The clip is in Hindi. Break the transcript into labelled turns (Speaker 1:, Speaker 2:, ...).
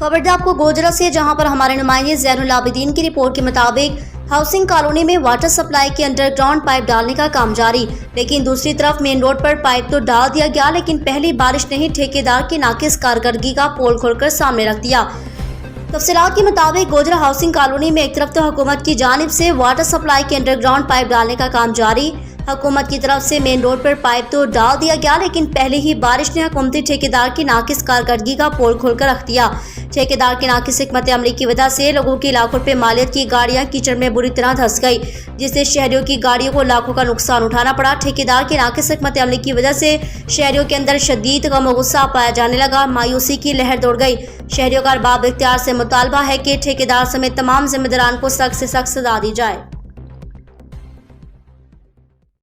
Speaker 1: खबर है आपको गोजरा से, जहां पर हमारे नुमाइंदे ज़ैनुल आबिदीन की रिपोर्ट के मुताबिक हाउसिंग कॉलोनी में वाटर सप्लाई के अंडरग्राउंड पाइप डालने का काम जारी, लेकिन दूसरी तरफ मेन रोड पर पाइप तो डाल दिया गया, लेकिन पहली बारिश ने ही ठेकेदार की नाकिस कारकर्दगी का पोल खोलकर सामने रख दिया। तफसीलात के मुताबिक गोजरा हाउसिंग कॉलोनी में एक तरफ तो हुकूमत की जानिब से वाटर सप्लाई के अंडरग्राउंड पाइप डालने का काम जारी, हुकूमत की तरफ से मेन रोड पर पाइप तो डाल दिया गया, लेकिन पहले ही बारिश ने हुकूमती ठेकेदार की नाकिस कारकर्दगी का पोल खोलकर रख दिया। ठेकेदार की नाकिस हिकमत अमली की वजह से लोगों की लाखों रुपए मालियत की गाड़ियां कीचड़ में बुरी तरह धंस गई, जिससे शहरियों की गाड़ियों को लाखों का नुकसान उठाना पड़ा। ठेकेदार की नाकिस हिकमत अमली की वजह से शहरियों के अंदर शदीद गम और गुस्सा पाया जाने लगा, मायूसी की लहर दौड़ गई। शहरियों का अरबाब इख्तियार से मुतालबा है कि ठेकेदार समेत तमाम जिम्मेदारान को सख्त से सख्त सजा दी जाए।